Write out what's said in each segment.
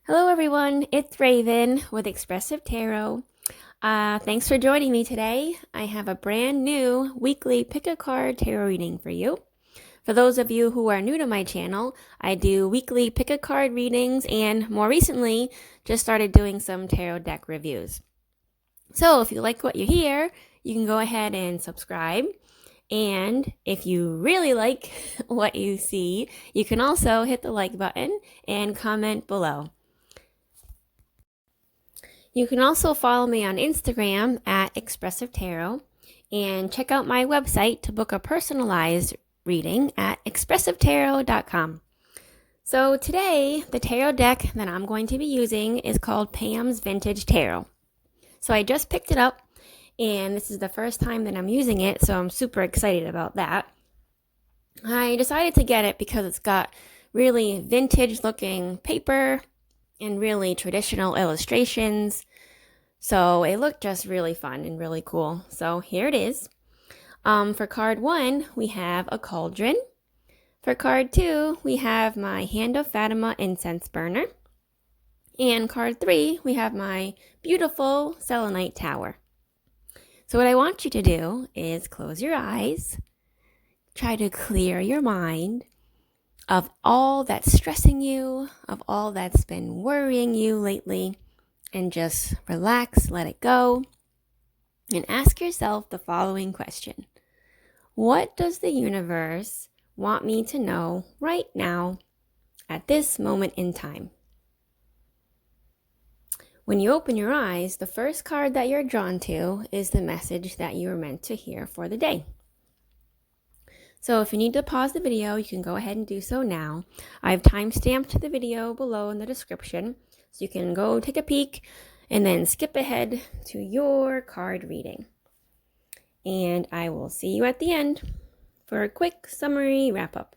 Hello, everyone. It's Raven with Expressive Tarot. Thanks for joining me today. I have a brand new weekly pick a card tarot reading for you. For those of you who are new to my channel, I do weekly pick a card readings and more recently just started doing some tarot deck reviews. So if you like what you hear, you can go ahead and subscribe. And if you really like what you see, you can also hit the like button and comment below. You can also follow me on Instagram at Expressive Tarot and check out my website to book a personalized reading at expressivetarot.com. So today, the tarot deck that I'm going to be using is called Pam's Vintage Tarot. So I just picked it up and this is the first time that I'm using it, so I'm super excited about that. I decided to get it because it's got really vintage looking paper and really traditional illustrations. So it looked just really fun and really cool. So here it is. For card 1, we have a cauldron. For card 2, we have my Hand of Fatima incense burner. And card 3, we have my beautiful selenite tower. So what I want you to do is close your eyes, try to clear your mind of all that's stressing you, of all that's been worrying you lately, and just relax, let it go, and ask yourself the following question. What does the universe want me to know right now at this moment in time? When you open your eyes, the first card that you're drawn to is the message that you were meant to hear for the day. So if you need to pause the video, you can go ahead and do so now. I've time-stamped the video below in the description, so you can go take a peek and then skip ahead to your card reading. And I will see you at the end for a quick summary wrap-up.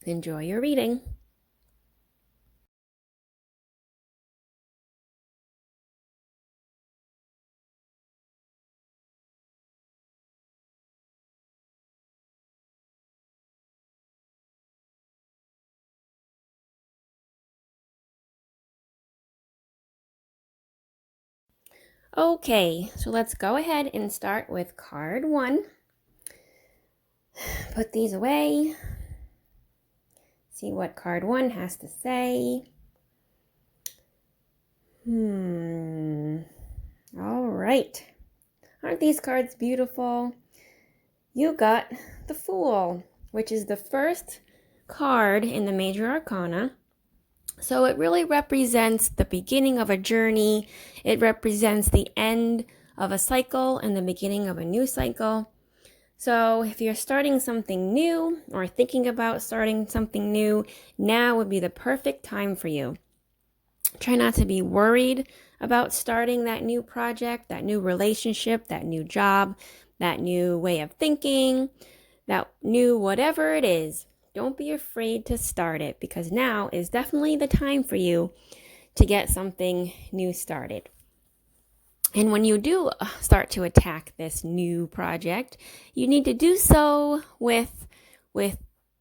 Enjoy your reading. Okay, so let's go ahead and start with card 1. Put these away. See what card 1 has to say. All right. Aren't these cards beautiful? You got the Fool, which is the first card in the Major Arcana. So it really represents the beginning of a journey. It represents the end of a cycle and the beginning of a new cycle. So if you're starting something new or thinking about starting something new, now would be the perfect time for you. Try not to be worried about starting that new project, that new relationship, that new job, that new way of thinking, that new whatever it is. Don't be afraid to start it because now is definitely the time for you to get something new started. And when you do start to attack this new project, you need to do so with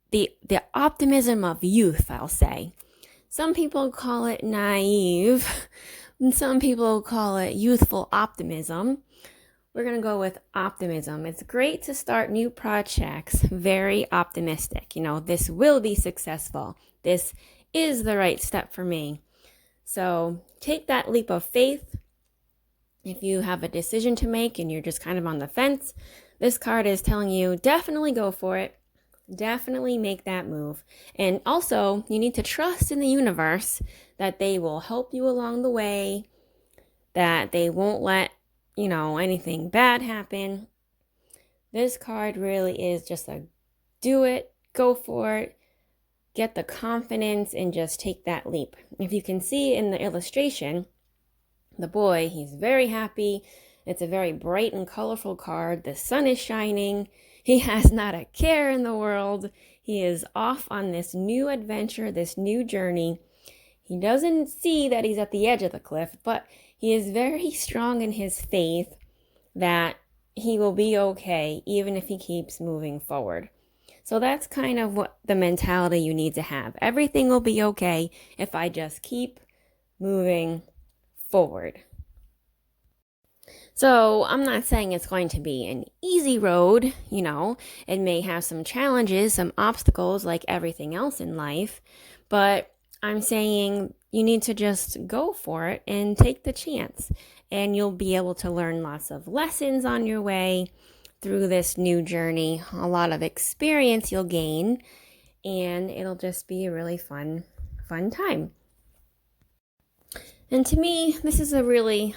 the optimism of youth, I'll say. Some people call it naive, and some people call it youthful optimism. We're going to go with optimism. It's great to start new projects very optimistic. This will be successful. This is the right step for me. So take that leap of faith. If you have a decision to make and you're just kind of on the fence, this card is telling you definitely go for it. Definitely make that move. And also, you need to trust in the universe that they will help you along the way, that they won't let, anything bad happen. This card really is just a do it, go for it, get the confidence, and just take that leap. If you can see in the illustration, the boy, he's very happy. It's a very bright and colorful card. The sun is shining. He has not a care in the world. He is off on this new adventure, this new journey. He doesn't see that he's at the edge of the cliff, but he is very strong in his faith that he will be okay, even if he keeps moving forward. So that's kind of what the mentality you need to have. Everything will be okay if I just keep moving forward. So I'm not saying it's going to be an easy road, it may have some challenges, some obstacles like everything else in life, but I'm saying you need to just go for it and take the chance. And you'll be able to learn lots of lessons on your way through this new journey, a lot of experience you'll gain, and it'll just be a really fun time. And to me, this is a really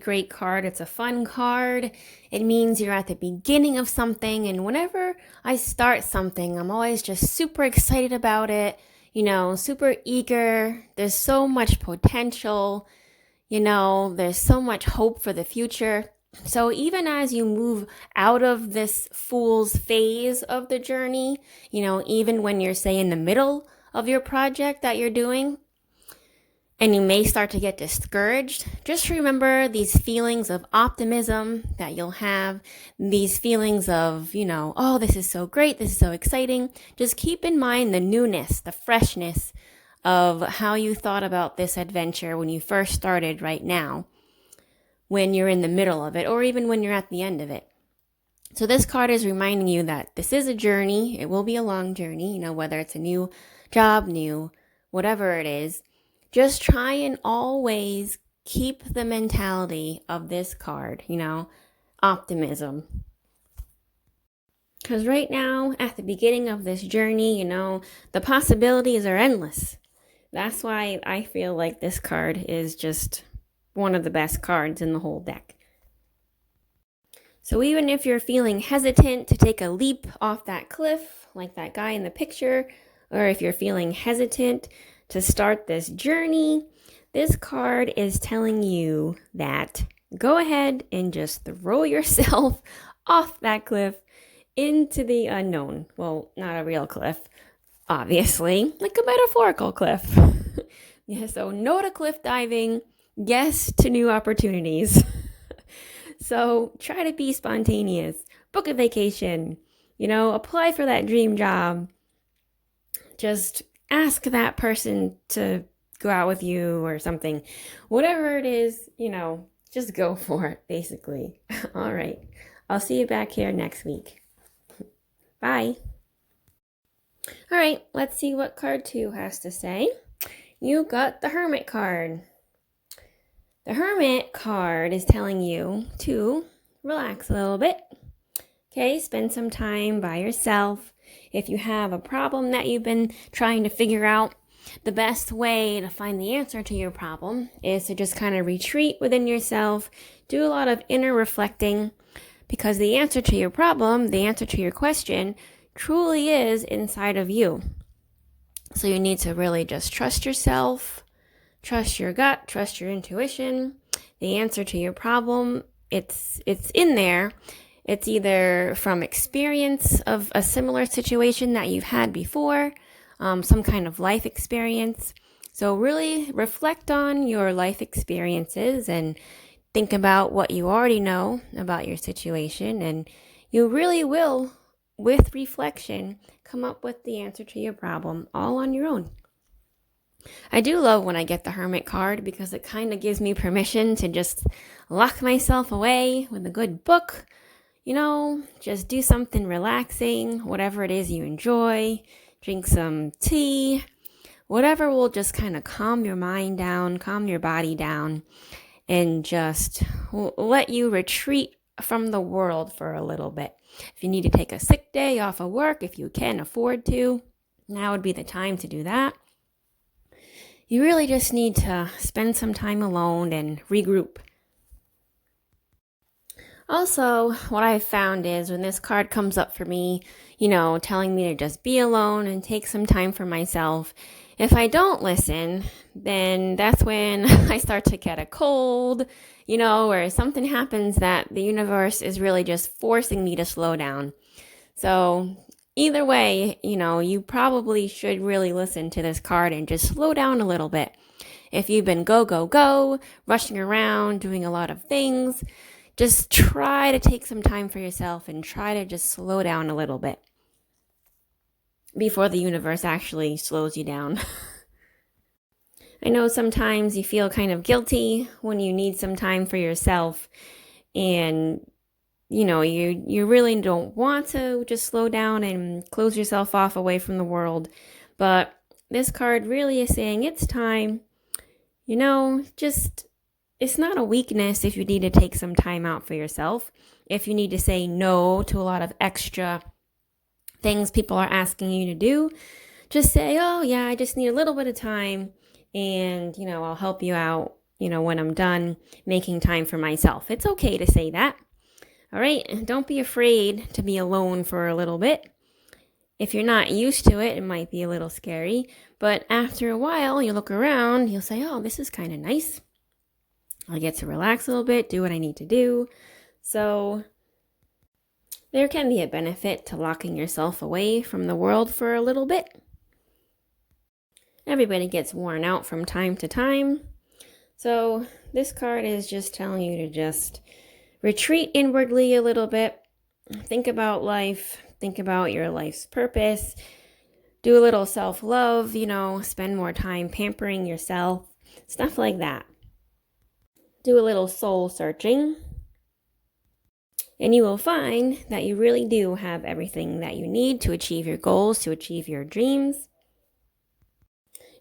great card. It's a fun card. It means you're at the beginning of something. And whenever I start something, I'm always just super excited about it, super eager. There's so much potential, there's so much hope for the future. So even as you move out of this fool's phase of the journey, even when you're, say, in the middle of your project that you're doing, and you may start to get discouraged, just remember these feelings of optimism that you'll have, these feelings of, oh, this is so great, this is so exciting. Just keep in mind the newness, the freshness of how you thought about this adventure when you first started right now, when you're in the middle of it, or even when you're at the end of it. So this card is reminding you that this is a journey. It will be a long journey, whether it's a new job, new whatever it is. Just try and always keep the mentality of this card, optimism. Because right now, at the beginning of this journey, the possibilities are endless. That's why I feel like this card is just one of the best cards in the whole deck. So even if you're feeling hesitant to take a leap off that cliff, like that guy in the picture, or if you're feeling hesitant to start this journey, this card is telling you that go ahead and just throw yourself off that cliff into the unknown. Well, not a real cliff, obviously, like a metaphorical cliff. Yeah, so no to cliff diving, yes to new opportunities. So try to be spontaneous, book a vacation, apply for that dream job. Just ask that person to go out with you or something. Whatever it is, just go for it, basically. All right. I'll see you back here next week. Bye. All right, let's see what card 2 has to say. You got the Hermit card. The Hermit card is telling you to relax a little bit. Okay, spend some time by yourself. If you have a problem that you've been trying to figure out, the best way to find the answer to your problem is to just kind of retreat within yourself, do a lot of inner reflecting, because the answer to your problem, the answer to your question, truly is inside of you. So you need to really just trust yourself, trust your gut, trust your intuition. The answer to your problem, it's in there. It's either from experience of a similar situation that you've had before, some kind of life experience. So really reflect on your life experiences and think about what you already know about your situation, and you really will, with reflection, come up with the answer to your problem all on your own. I do love when I get the Hermit card because it kind of gives me permission to just lock myself away with a good book, just do something relaxing, whatever it is you enjoy, drink some tea, whatever will just kind of calm your mind down, calm your body down, and just let you retreat from the world for a little bit. If you need to take a sick day off of work, if you can afford to, now would be the time to do that. You really just need to spend some time alone and regroup. Also, what I've found is when this card comes up for me, telling me to just be alone and take some time for myself, if I don't listen, then that's when I start to get a cold, or something happens that the universe is really just forcing me to slow down. So either way, you probably should really listen to this card and just slow down a little bit. If you've been go, rushing around, doing a lot of things, just try to take some time for yourself and try to just slow down a little bit. before the universe actually slows you down. I know sometimes you feel kind of guilty when you need some time for yourself and you really don't want to just slow down and close yourself off away from the world. But this card really is saying it's time. Just it's not a weakness if you need to take some time out for yourself. If you need to say no to a lot of extra things people are asking you to do, just say, oh, yeah, I just need a little bit of time and, I'll help you out, when I'm done making time for myself. It's okay to say that. All right. Don't be afraid to be alone for a little bit. If you're not used to it, it might be a little scary. But after a while, you look around, you'll say, oh, this is kind of nice. I get to relax a little bit, do what I need to do. So there can be a benefit to locking yourself away from the world for a little bit. Everybody gets worn out from time to time. So this card is just telling you to just retreat inwardly a little bit. Think about life. Think about your life's purpose. Do a little self-love, spend more time pampering yourself. Stuff like that. Do a little soul searching. And you will find that you really do have everything that you need to achieve your goals, to achieve your dreams.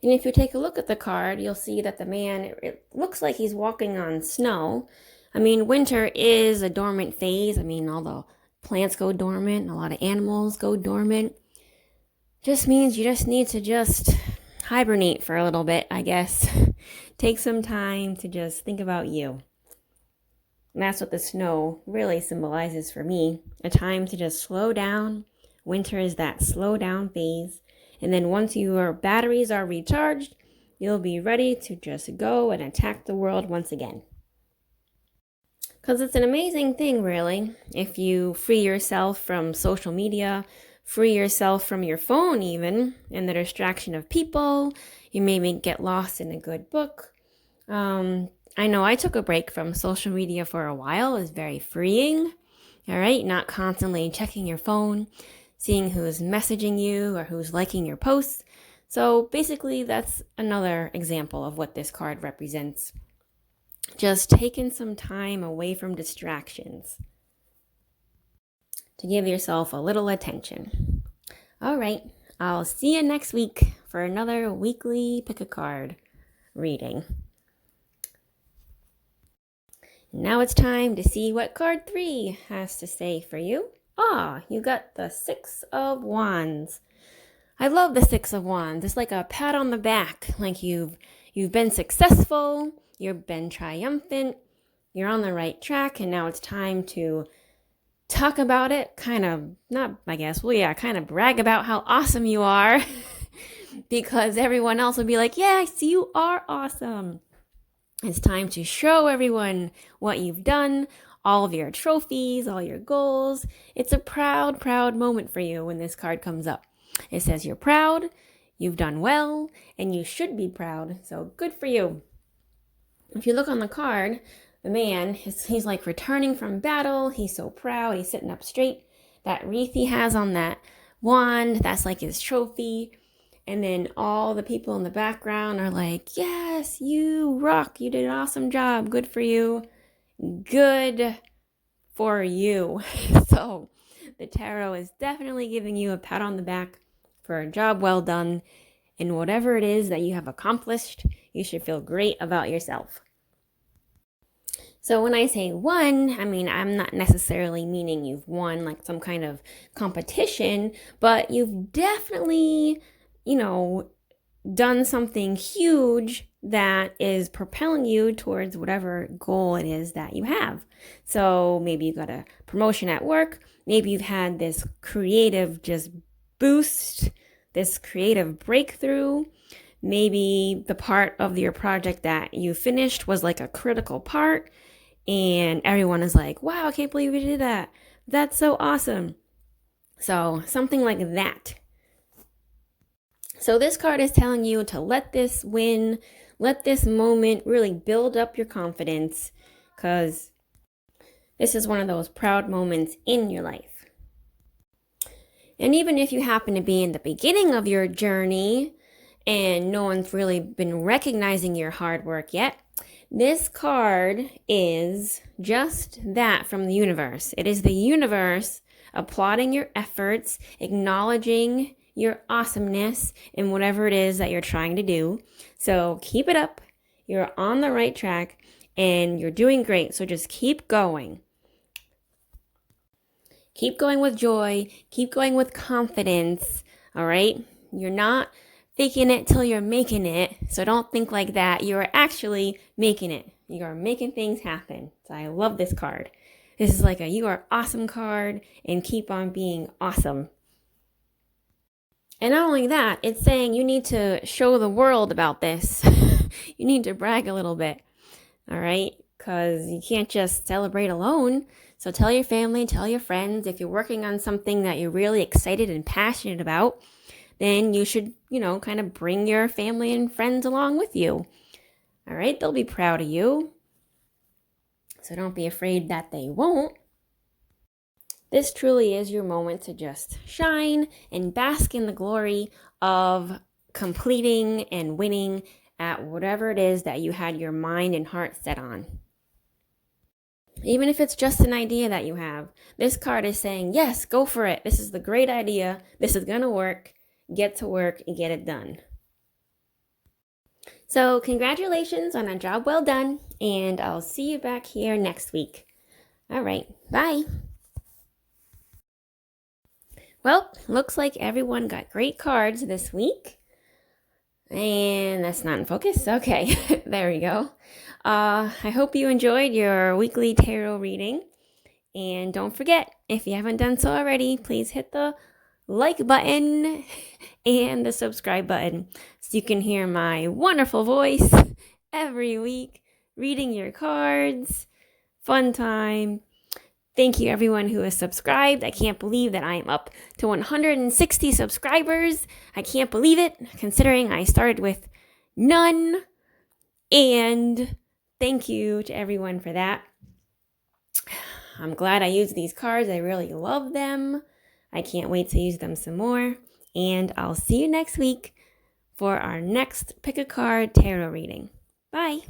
And if you take a look at the card, you'll see that the man, it looks like he's walking on snow. I mean, winter is a dormant phase. I mean, all the plants go dormant, and a lot of animals go dormant. Just means you just need to just hibernate for a little bit, I guess. Take some time to just think about you. And that's what the snow really symbolizes for me. A time to just slow down. Winter is that slow down phase. And then once your batteries are recharged, you'll be ready to just go and attack the world once again. Because it's an amazing thing, really, if you free yourself from social media, free yourself from your phone even, and the distraction of people. You maybe get lost in a good book. I know I took a break from social media for a while. It was very freeing. All right, not constantly checking your phone, seeing who's messaging you or who's liking your posts. So basically, that's another example of what this card represents. Just taking some time away from distractions to give yourself a little attention. All right, I'll see you next week for another weekly pick a card reading. Now it's time to see what card 3 has to say for you. You got the 6 of Wands. I love the 6 of Wands. It's like a pat on the back, like you've been successful, you've been triumphant, you're on the right track, and now it's time to talk about it, kind of brag about how awesome you are because everyone else will be like, yes, you are awesome. It's time to show everyone what you've done, all of your trophies, all your goals. It's a proud, proud moment for you when this card comes up. It says you're proud, you've done well, and you should be proud. So good for you. If you look on the card, the man, he's like returning from battle. He's so proud. He's sitting up straight. That wreath he has on that wand, that's like his trophy. And then all the people in the background are like, yes, you rock. You did an awesome job. Good for you. Good for you. So the tarot is definitely giving you a pat on the back for a job well done. And whatever it is that you have accomplished, you should feel great about yourself. So when I say won, I mean, I'm not necessarily meaning you've won like some kind of competition, but you've definitely, done something huge that is propelling you towards whatever goal it is that you have. So maybe you got a promotion at work. Maybe you've had this creative just boost, this creative breakthrough. Maybe the part of your project that you finished was like a critical part and everyone is like, wow, I can't believe you did that. That's so awesome. So something like that. So this card is telling you to let this win, let this moment really build up your confidence, because this is one of those proud moments in your life. And even if you happen to be in the beginning of your journey and no one's really been recognizing your hard work yet, this card is just that from the universe. It is the universe applauding your efforts, acknowledging your awesomeness in whatever it is that you're trying to do. So keep it up. You're on the right track and you're doing great. So just keep going. Keep going with joy. Keep going with confidence. All right? You're not faking it till you're making it. So don't think like that. You're actually making it. You are making things happen. So I love this card. This is like a you are awesome card, and keep on being awesome. And not only that, it's saying you need to show the world about this. You need to brag a little bit. All right? Because you can't just celebrate alone. So tell your family, tell your friends. If you're working on something that you're really excited and passionate about, then you should, kind of bring your family and friends along with you. All right? They'll be proud of you. So don't be afraid that they won't. This truly is your moment to just shine and bask in the glory of completing and winning at whatever it is that you had your mind and heart set on. Even if it's just an idea that you have, this card is saying, yes, go for it. This is the great idea. This is going to work. Get to work and get it done. So congratulations on a job well done, and I'll see you back here next week. All right, bye. Well, looks like everyone got great cards this week. And that's not in focus. Okay, there we go. I hope you enjoyed your weekly tarot reading. And don't forget, if you haven't done so already, please hit the like button and the subscribe button so you can hear my wonderful voice every week reading your cards. Fun time. Thank you everyone who has subscribed. I can't believe that I am up to 160 subscribers. I can't believe it, considering I started with none. And thank you to everyone for that. I'm glad I used these cards. I really love them. I can't wait to use them some more. And I'll see you next week for our next Pick a Card tarot reading. Bye.